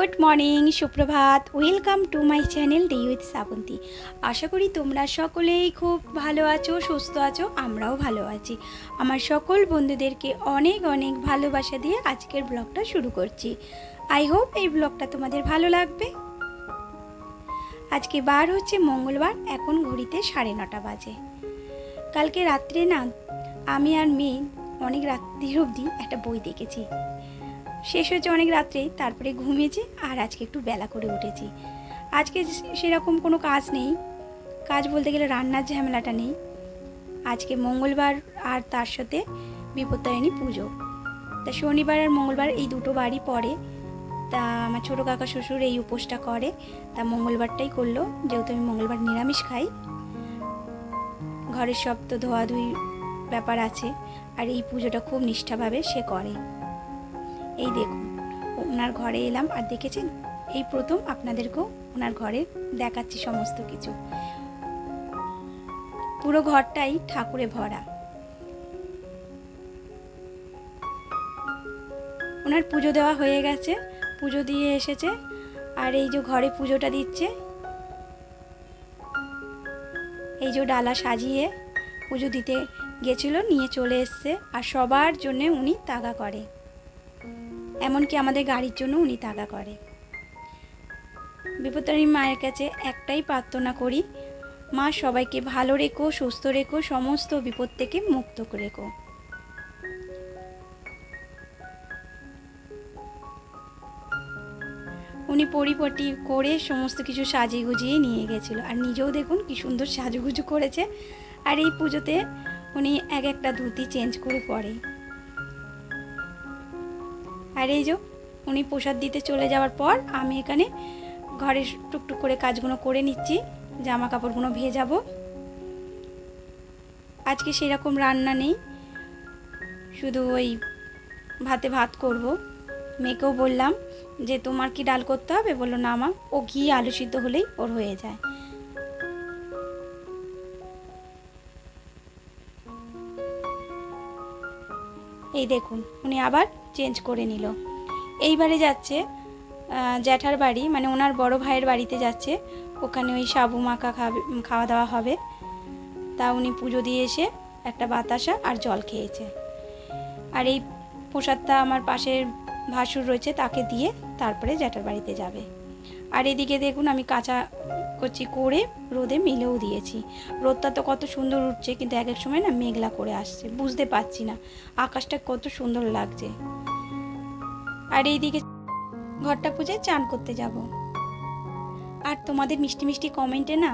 Good morning, সুপ্রভাত। Welcome to my channel day with Shrabanti. আশা করি তোমরা সকলেই খুব ভালো আছো, সুস্থ আছো। আমরাও ভালো আছি। আমার সকল বন্ধুদেরকে অনেক অনেক ভালোবাসা দিয়ে আজকের ব্লগটা শুরু করছি। আই হোপ এই ব্লগটা তোমাদের ভালো লাগবে। আজকে বার হচ্ছে মঙ্গলবার, এখন ঘড়িতে 9:30 বাজে। কালকে রাত্রে না আমি আর মেয়ে অনেক রাত্রির অবধি একটা বই দেখেছি। শেষ হয়েছে অনেক রাত্রে, তারপরে ঘুমিয়েছি। আর আজকে একটু বেলা করে উঠেছি। আজকে সেরকম কোনো কাজ নেই, কাজ বলতে গেলে রান্নার ঝামেলাটা নেই। আজকে মঙ্গলবার আর তার সাথে বিপত্তারিণী পুজো। তা শনিবার আর মঙ্গলবার এই দুটো বারই পড়ে। তা আমার ছোটো কাকা শ্বশুর এই উপোসটা করে, তা মঙ্গলবারটাই করলো, যেহেতু আমি মঙ্গলবার নিরামিষ খাই। ঘরের সব তো ধোয়াধুয়ি ব্যাপার আছে, আর এই পুজোটা খুব নিষ্ঠাভাবে সে করে। এই দেখুন, ওনার ঘরে এলাম আর দেখেছেন, এই প্রথম আপনাদেরকেও ওনার ঘরে দেখাচ্ছি সমস্ত কিছু। পুরো ঘরটাই ঠাকুরে ভরা। ওনার পুজো দেওয়া হয়ে গেছে, পুজো দিয়ে এসেছে। আর এই যে ঘরে পুজোটা দিচ্ছে, এই যে ডালা সাজিয়ে পুজো দিতে গেছিল, নিয়ে চলে এসছে। আর সবার জন্য উনি তাগা করে, এমনকি আমাদের গাড়ির জন্য উনি তাগা করে। বিপত্তারিণী মায়ের কাছে একটাই প্রার্থনা করি, মা সবাইকে ভালো রেখো, সুস্থ রেখো, সমস্ত বিপদ থেকে মুক্ত রেখো। উনি পরিপাটি করে সমস্ত কিছু সাজিয়ে গুজিয়ে নিয়ে গেছিল। আর নিজেও দেখুন কি সুন্দর সাজুগুজু করেছে। আর এই পুজোতে উনি এক একটা ধুতি চেঞ্জ করে পরে। আর এই যে উনি প্রসাদ দিতে চলে যাওয়ার পর আমি এখানে ঘরে টুকটুক করে কাজগুলো করে নিচ্ছি, জামা কাপড়গুলো ভেজাবো। আজকে সেরকম রান্না নেই, শুধু ওই ভাতে ভাত করব। মেয়েকেও বললাম যে তোমার কি ডাল করতে হবে, বললো না মা, ও ঘি আলু সিদ্ধ হলেই ওর হয়ে যায়। এই দেখুন, উনি আবার চেঞ্জ করে নিল। এইবারে যাচ্ছে জ্যাঠার বাড়ি, মানে ওনার বড় ভাইয়ের বাড়িতে যাচ্ছে। ওখানে ওই সাবু মাখা খাওয়া দাওয়া হবে। তা উনি পুজো দিয়ে এসে একটা বাতাসা আর জল খেয়েছে। আর এই প্রসাদটা আমার পাশের ভাসুর রয়েছে, তাকে দিয়ে তারপরে জ্যাঠার বাড়িতে যাবে। আর এদিকে দেখুন, আমি কাঁচা কচি করে রোদে মিলেও দিয়েছি। রোদটা তো কত সুন্দর উঠছে, কিন্তু এক এক সময় না মেঘলা করে আসছে, বুঝতে পারছি না আকাশটা কত সুন্দর লাগছে। আর এইদিকে ঘরটা পুজে চান করতে যাব। আর তোমাদের মিষ্টি মিষ্টি কমেন্টে না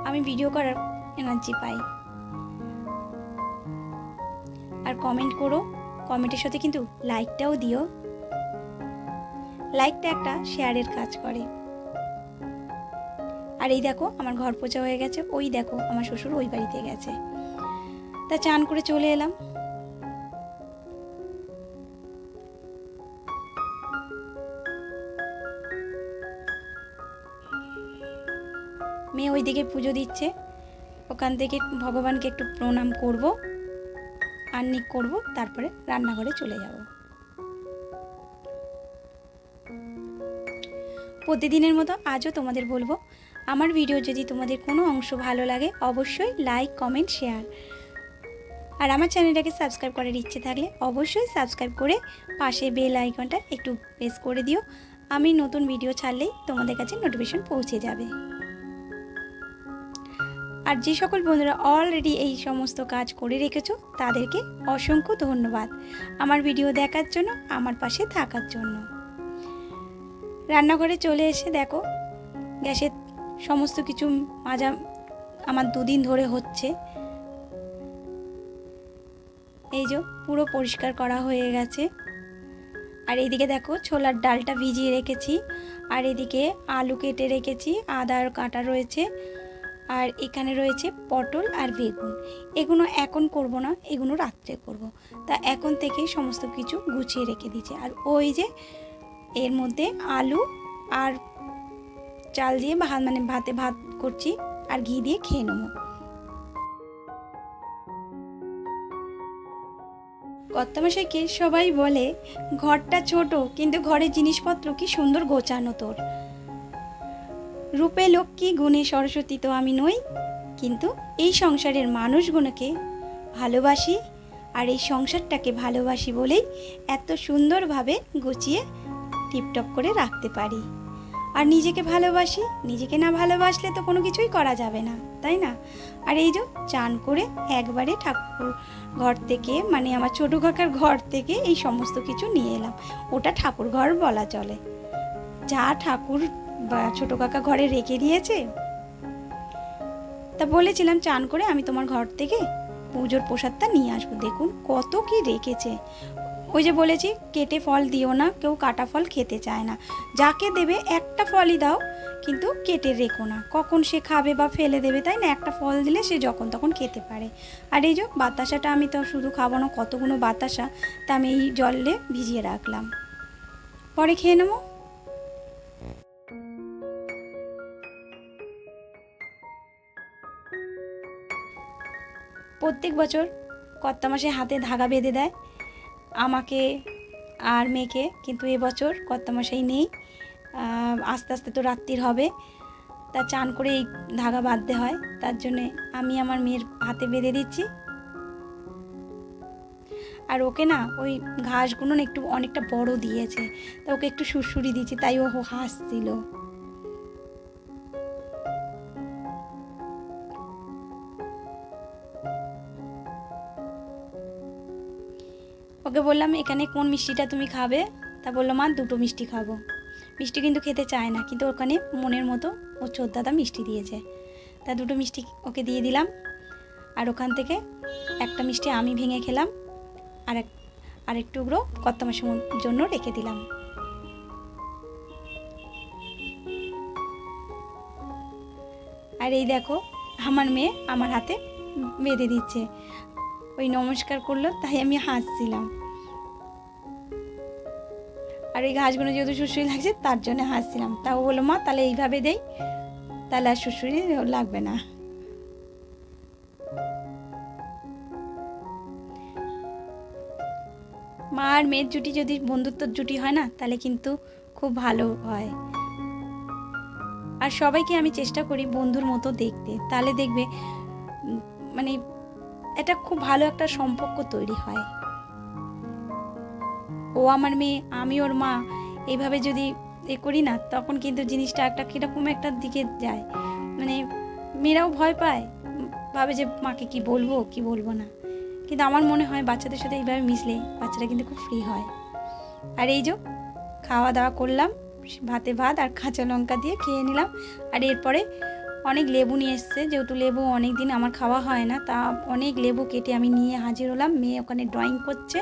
আমি ভিডিও করার এনার্জি পাই। আর কমেন্ট করো, কমেন্টের সাথে কিন্তু লাইকটাও দিও। লাইকটা একটা শেয়ারের কাজ করে। আর এই দেখো আমার ঘর পোছা হয়ে গেছে। ওই দেখো আমার শ্বশুর ওই বাড়িতে গেছে। তা চান করে চলে এলাম। মেয়ে ওইদিকে পুজো দিচ্ছে, ওখান থেকে ভগবানকে একটু প্রণাম করব, আহ্নিক করব, তারপরে রান্নাঘরে চলে যাব। প্রতিদিনের মতো আজও তোমাদের বলবো, আমার ভিডিও যদি তোমাদের কোনো অংশ ভালো লাগে অবশ্যই লাইক, কমেন্ট, শেয়ার। আর আমার চ্যানেলটাকে সাবস্ক্রাইব করার ইচ্ছে থাকলে অবশ্যই সাবস্ক্রাইব করে পাশে বেল আইকনটা একটু প্রেস করে দিও। আমি নতুন ভিডিও ছাড়লেই তোমাদের কাছে নোটিফিকেশন পৌঁছে যাবে। আর যে সকল বন্ধুরা অলরেডি এই সমস্ত কাজ করে রেখেছো তাদেরকে অসংখ্য ধন্যবাদ আমার ভিডিও দেখার জন্য, আমার পাশে থাকার জন্য। রান্নাঘরে চলে এসে দেখো গ্যাসের সমস্ত কিছু মাজা আমার 2 দিন ধরে হচ্ছে। এই যে পুরো পরিষ্কার করা হয়ে গেছে। আর এইদিকে দেখো ছোলার ডালটা ভিজিয়ে রেখেছি। আর এদিকে আলু কেটে রেখেছি, আদার কাটা রয়েছে। আর এখানে রয়েছে পটল আর বেগুন। এগুলো এখন করব না, এগুলো রাত্রে করব। তা এখন থেকেই সমস্ত কিছু গুছিয়ে রেখে দিয়েছি। আর ওই যে এর মধ্যে আলু আর চাল দিয়ে ভাত, মানে ভাতে ভাত করছি, আর ঘি দিয়ে খেয়ে নেব। কর্তামশাইকে সবাই বলে ঘরটা ছোট, কিন্তু ঘরের জিনিসপত্র কি সুন্দর গোছানো তোর। রূপে লক্ষ্মী গুণে সরস্বতী তো আমি নই, কিন্তু এই সংসারের মানুষগুলোকে ভালোবাসি, আর এই সংসারটাকে ভালোবাসি বলেই এত সুন্দরভাবে গুছিয়ে টিপটপ করে রাখতে পারি। আর নিজেকে ভালোবাসি, নিজেকে না ভালোবাসলে তো কোনো কিছুই করা যাবে না, তাই না? আর এই যে চান করে একবারে ঠাকুর ঘর থেকে, মানে আমার ছোটো কাকার ঘর থেকে এই সমস্ত কিছু নিয়ে এলাম। ওটা ঠাকুর ঘর বলা চলে, যা ঠাকুর বা ছোটো কাকা ঘরে রেখে দিয়েছে। তা বলেছিলাম চান করে আমি তোমার ঘর থেকে পুজোর প্রসাদটা নিয়ে আসবো। দেখুন কত কি রেখেছে। ওই যে বলেছি কেটে ফল দিও না, কেউ কাটা ফল খেতে চায় না। যাকে দেবে একটা ফলই দাও, কিন্তু কেটে রেখো না, কখন সে খাবে বা ফেলে দেবে, তাই না? একটা ফল দিলে সে যখন তখন খেতে পারে। আর এই যে বাতাসাটা আমি তো শুধু খাবো না, কতগুলো বাতাসা, তা আমি এই জলে ভিজিয়ে রাখলাম, পরে খেয়ে নেবো। প্রত্যেক বছর কর্তামশাই হাতে ধাগা বেঁধে দেয় আমাকে আর মেয়েকে, কিন্তু এবছর কর্তামশাই নেই। আস্তে আস্তে তো রাত্রির হবে, তা চান করে এই ধাগা বাঁধতে হয়, তার জন্যে আমি আমার মেয়ের হাতে বেঁধে দিচ্ছি। আর ওকে না ওই ঘাসগুলো না একটু অনেকটা বড় দিয়েছে, তা ওকে একটু সুড়সুড়ি দিচ্ছি, তাই ও হাসছিল। ওকে বললাম এখানে কোন মিষ্টিটা তুমি খাবে, তা বললো মা দুটো মিষ্টি খাবো। মিষ্টি কিন্তু খেতে চায় না, কিন্তু ওখানে মনের মতো ও ছোটদাদা মিষ্টি দিয়েছে, তা দুটো মিষ্টি ওকে দিয়ে দিলাম। আর ওখান থেকে একটা মিষ্টি আমি ভেঙে খেলাম, আরেক টুকরো কর্তামশাইয়ের জন্য রেখে দিলাম। আর এই দেখো আমার মেয়ে আমার হাতে বেঁধে দিচ্ছে, ওই নমস্কার করলো, তাই আমি হাসছিলাম। আর এই ঘাসগুলো যেহেতু শুশুরি লাগছে তার জন্য হাসছিলাম। তাও বললো মা তাহলে এইভাবে দেই, তাহলে আর শুশুরি লাগবে না। মা আর মেয়ের জুটি যদি বন্ধুত্বর জুটি হয় না, তাহলে কিন্তু খুব ভালো হয়। আর সবাইকে আমি চেষ্টা করি বন্ধুর মতো দেখতে, তাহলে দেখবে মানে এটা খুব ভালো একটা সম্পর্ক তৈরি হয়। ও আমার মেয়ে, আমি ওর মা, এইভাবে যদি করি না, তখন কিন্তু জিনিসটা একটা কীরকম একটা দিকে যায়, মানে মেয়েরাও ভয় পায়, ভাবে যে মাকে কি বলবো কি বলবো না। কিন্তু আমার মনে হয় বাচ্চাদের সাথে এইভাবে মিশলে বাচ্চারা কিন্তু খুব ফ্রি হয়। আর এই যে খাওয়া দাওয়া করলাম, ভাতে ভাত আর কাঁচা লঙ্কা দিয়ে খেয়ে নিলাম। আর এরপরে অনেক লেবু নিয়ে এসছে, যেহেতু লেবু অনেক দিন আমার খাওয়া হয় না, তা অনেক লেবু কেটে আমি নিয়ে হাজির হলাম। মেয়ে ওখানে ড্রয়িং করছে,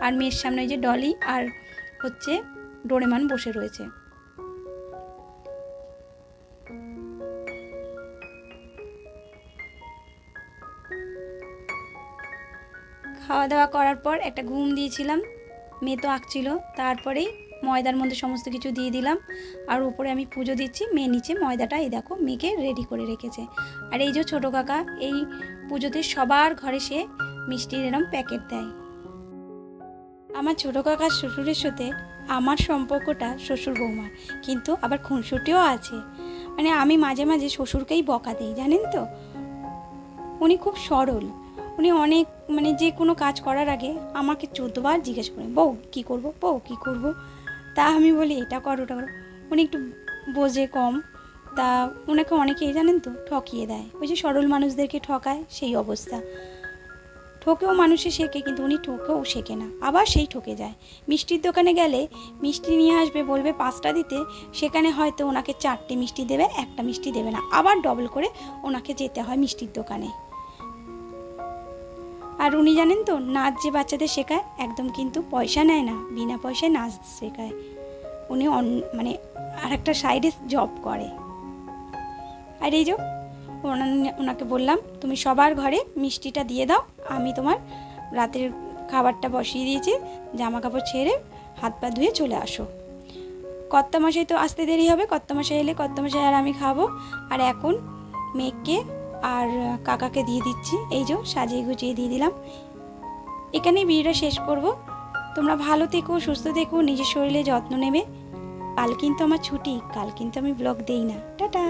আর মেয়ের সামনে ওই যে ডলি আর হচ্ছে ডোরেমন বসে রয়েছে। খাওয়া দাওয়া করার পর একটা ঘুম দিয়েছিলাম, মেয়ে তো আঁকছিল, তারপরেই ময়দার মধ্যে সমস্ত কিছু দিয়ে দিলাম। আর উপরে আমি পুজো দিচ্ছি, মেয়ে নিচে ময়দাটা এই দেখো মেয়েকে রেডি করে রেখেছে। আর এই যে ছোটো কাকা এই পুজোতে সবার ঘরে সে মিষ্টির এরম প্যাকেট দেয়। আমার ছোটো কাকার শ্বশুরের সাথে আমার সম্পর্কটা শ্বশুর বৌমার, কিন্তু আবার খুনসুটিও আছে। মানে আমি মাঝে মাঝে শ্বশুরকেই বকা দিই, জানেন তো। উনি খুব সরল, উনি অনেক মানে যে কোনো কাজ করার আগে আমাকে 14 বার জিজ্ঞেস করেন, বউ কী করবো, বউ কী করবো। তা আমি বলি এটা কর ওটা করো। উনি একটু বোঝে কম, তা ওনাকে অনেকেই জানেন তো ঠকিয়ে দেয়, ওই যে সরল মানুষদেরকে ঠকায় সেই অবস্থা। ঠকেও মানুষে শেখে, কিন্তু উনি ঠকেও শেখে না, আবার সেই ঠকে যায়। মিষ্টির দোকানে গেলে মিষ্টি নিয়ে আসবে, বলবে 5টা দিতে, সেখানে হয়তো ওনাকে 4টে মিষ্টি দেবে, একটা মিষ্টি দেবে না, আবার ডবল করে ওনাকে যেতে হয় মিষ্টির দোকানে। আর উনি জানেন তো নাচ যে বাচ্চাদের শেখায়, একদম কিন্তু পয়সা নেয় না, বিনা পয়সায় নাচ শেখায়। উনি মানে আর একটা সাইডে জব করে। আর এই যে ওনাকে বললাম তুমি সবার ঘরে মিষ্টিটা দিয়ে দাও, আমি তোমার রাতের খাবারটা বসিয়ে দিয়েছি, জামা কাপড় ছেড়ে হাত পা ধুয়ে চলে আসো। কর্তামশাই তো আসতে দেরি হবে, কর্তামশাই এলে কর্তামশাই আর আমি খাবো। আর এখন মেয়েকে আর কাকাকে দিয়ে দিচ্ছি, এই যে সাজিয়ে গুছিয়ে দিয়ে দিলাম। এখানেই ভিডিওটা শেষ করব। তোমরা ভালো থেকো, সুস্থ থেকো, নিজের শরীরে যত্ন নেবে। কাল কিন্তু আমার ছুটি, কাল কিন্তু আমি ব্লগ দেই না। টাটা।